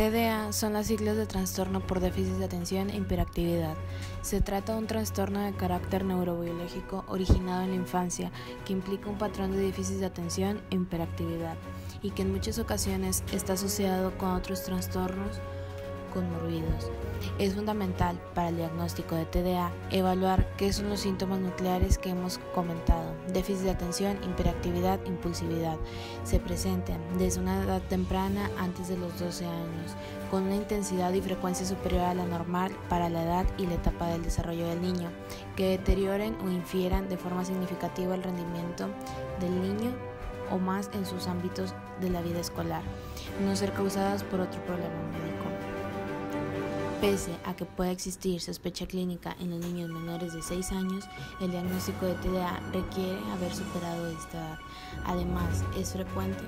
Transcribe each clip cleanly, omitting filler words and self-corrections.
TDA son las siglas de trastorno por déficit de atención e hiperactividad. Se trata de un trastorno de carácter neurobiológico originado en la infancia que implica un patrón de déficit de atención e hiperactividad y que en muchas ocasiones está asociado con otros trastornos comorbidos. Es fundamental para el diagnóstico de TDA evaluar qué son los síntomas nucleares que hemos comentado. Déficit de atención, hiperactividad, impulsividad. Se presentan desde una edad temprana antes de los 12 años, con una intensidad y frecuencia superior a la normal para la edad y la etapa del desarrollo del niño, que deterioren o infieran de forma significativa el rendimiento del niño o más en sus ámbitos de la vida escolar, no ser causadas por otro problema médico. Pese a que pueda existir sospecha clínica en los niños menores de 6 años, el diagnóstico de TDA requiere haber superado esta edad. Además, es frecuente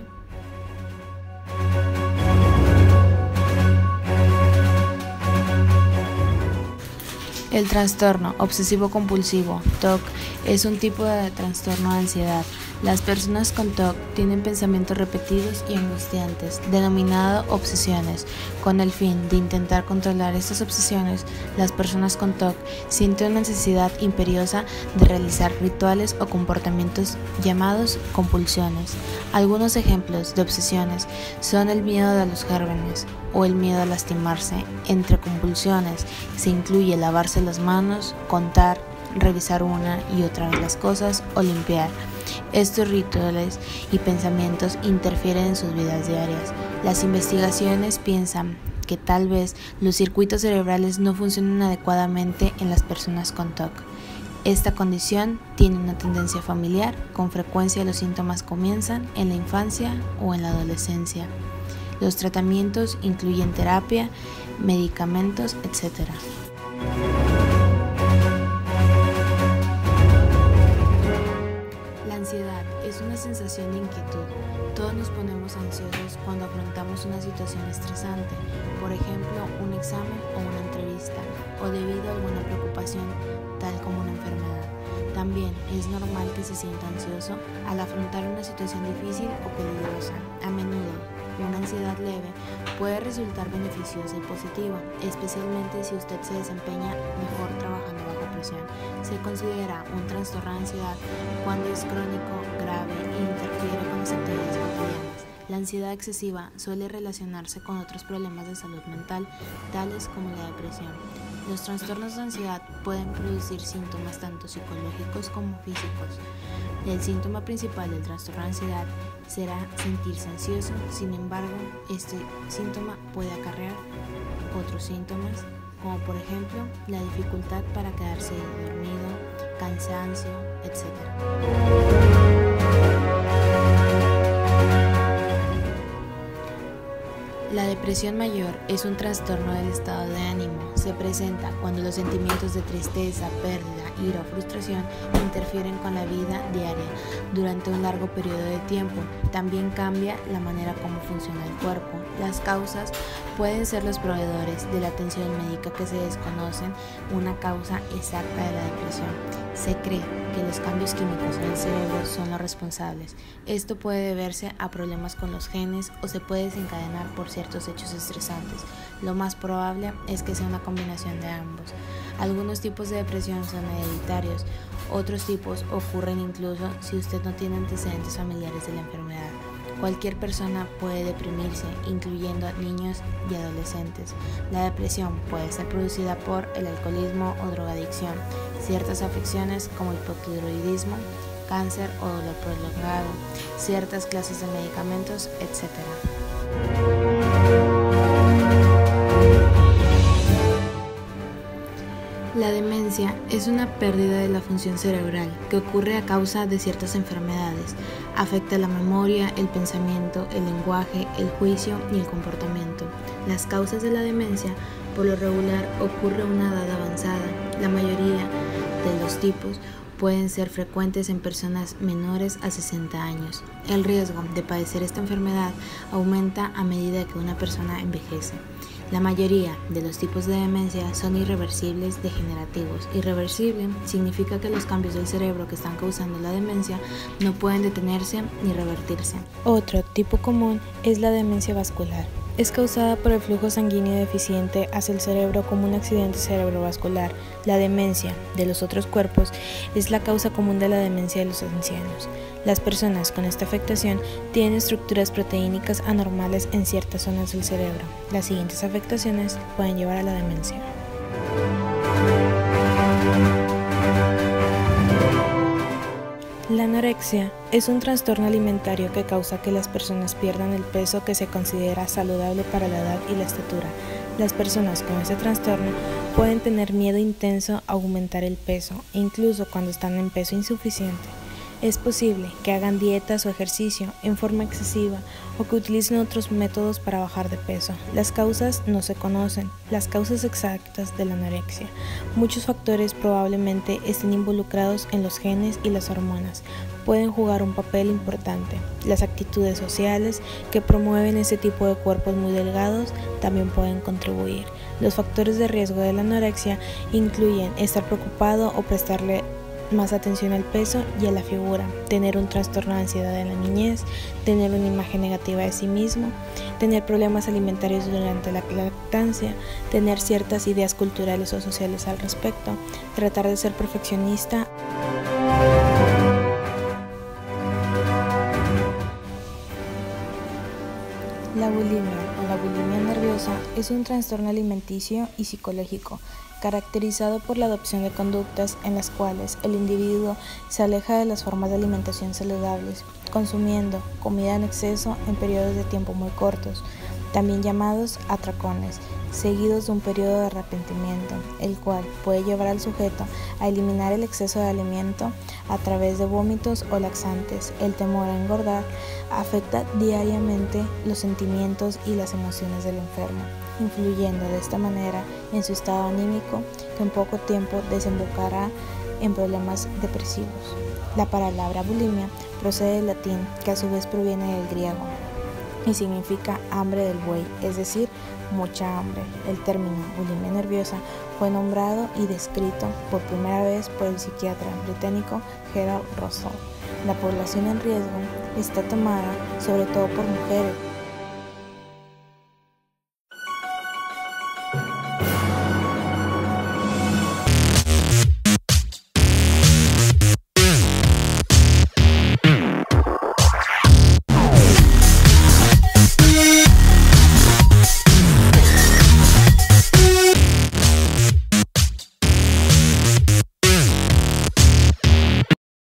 el trastorno obsesivo-compulsivo, TOC, es un tipo de trastorno de ansiedad. Las personas con TOC tienen pensamientos repetidos y angustiantes, denominado obsesiones. Con el fin de intentar controlar estas obsesiones, las personas con TOC sienten una necesidad imperiosa de realizar rituales o comportamientos llamados compulsiones. Algunos ejemplos de obsesiones son el miedo a los gérmenes o el miedo a lastimarse. Entre compulsiones se incluye lavarse las manos, contar, revisar una y otra vez las cosas o limpiar. Estos rituales y pensamientos interfieren en sus vidas diarias. Las investigaciones piensan que tal vez los circuitos cerebrales no funcionan adecuadamente en las personas con TOC. Esta condición tiene una tendencia familiar. Con frecuencia los síntomas comienzan en la infancia o en la adolescencia. Los tratamientos incluyen terapia, medicamentos, etc. La ansiedad es una sensación de inquietud. Todos nos ponemos ansiosos cuando afrontamos una situación estresante, por ejemplo, un examen o una entrevista, o debido a alguna preocupación, tal como una enfermedad. También es normal que se sienta ansioso al afrontar una situación difícil o peligrosa. A menudo, una ansiedad leve puede resultar beneficiosa y positiva, especialmente si usted se desempeña mejor trabajando bajo presión. Se considera un trastorno de ansiedad cuando es crónico, grave e interfiere con las actividades cotidianas. La ansiedad excesiva suele relacionarse con otros problemas de salud mental, tales como la depresión. Los trastornos de ansiedad pueden producir síntomas tanto psicológicos como físicos. El síntoma principal del trastorno de ansiedad será sentirse ansioso. Sin embargo, este síntoma puede acarrear otros síntomas, como por ejemplo la dificultad para quedarse dormido, cansancio, etc. La depresión mayor es un trastorno del estado de ánimo. Se presenta cuando los sentimientos de tristeza, pérdida, ira o frustración interfieren con la vida diaria durante un largo periodo de tiempo. También cambia la manera como funciona el cuerpo. Las causas pueden ser los proveedores de la atención médica que se desconocen una causa exacta de la depresión. Se cree que los cambios químicos en el cerebro son los responsables. Esto puede deberse a problemas con los genes o se puede desencadenar por ciertos hechos estresantes. Lo más probable es que sea una combinación de ambos. Algunos tipos de depresión son hereditarios, otros tipos ocurren incluso si usted no tiene antecedentes familiares de la enfermedad. Cualquier persona puede deprimirse, incluyendo a niños y adolescentes. La depresión puede ser producida por el alcoholismo o drogadicción, ciertas afecciones como hipotiroidismo, cáncer o dolor prolongado, ciertas clases de medicamentos, etc. La demencia es una pérdida de la función cerebral que ocurre a causa de ciertas enfermedades. Afecta la memoria, el pensamiento, el lenguaje, el juicio y el comportamiento. Las causas de la demencia por lo regular ocurre a una edad avanzada. La mayoría de los tipos pueden ser frecuentes en personas menores a 60 años. El riesgo de padecer esta enfermedad aumenta a medida que una persona envejece. La mayoría de los tipos de demencia son irreversibles degenerativos. Irreversible significa que los cambios del cerebro que están causando la demencia no pueden detenerse ni revertirse. Otro tipo común es la demencia vascular. es causada por el flujo sanguíneo deficiente hacia el cerebro como un accidente cerebrovascular. La demencia de los otros cuerpos es la causa común de la demencia de los ancianos. Las personas con esta afectación tienen estructuras proteínicas anormales en ciertas zonas del cerebro. Las siguientes afectaciones pueden llevar a la demencia. La anorexia es un trastorno alimentario que causa que las personas pierdan el peso que se considera saludable para la edad y la estatura. Las personas con este trastorno pueden tener miedo intenso a aumentar el peso, incluso cuando están en peso insuficiente. Es posible que hagan dietas o ejercicio en forma excesiva o que utilicen otros métodos para bajar de peso. Las causas no se conocen, las causas exactas de la anorexia. Muchos factores probablemente estén involucrados en los genes y las hormonas. Pueden jugar un papel importante. Las actitudes sociales que promueven este tipo de cuerpos muy delgados también pueden contribuir. Los factores de riesgo de la anorexia incluyen estar preocupado o prestarle más atención al peso y a la figura, tener un trastorno de ansiedad en la niñez, tener una imagen negativa de sí mismo, tener problemas alimentarios durante la lactancia, tener ciertas ideas culturales o sociales al respecto, tratar de ser perfeccionista. La bulimia o la bulimia nerviosa es un trastorno alimenticio y psicológico caracterizado por la adopción de conductas en las cuales el individuo se aleja de las formas de alimentación saludables, consumiendo comida en exceso en periodos de tiempo muy cortos, también llamados atracones, seguidos de un periodo de arrepentimiento, el cual puede llevar al sujeto a eliminar el exceso de alimento a través de vómitos o laxantes. El temor a engordar afecta diariamente los sentimientos y las emociones del enfermo, influyendo de esta manera en su estado anímico, que en poco tiempo desembocará en problemas depresivos. La palabra bulimia procede del latín, que a su vez proviene del griego y significa hambre del buey, es decir, mucha hambre. El término bulimia nerviosa fue nombrado y descrito por primera vez por el psiquiatra británico Gerald Roscoe. La población en riesgo está tomada sobre todo por mujeres.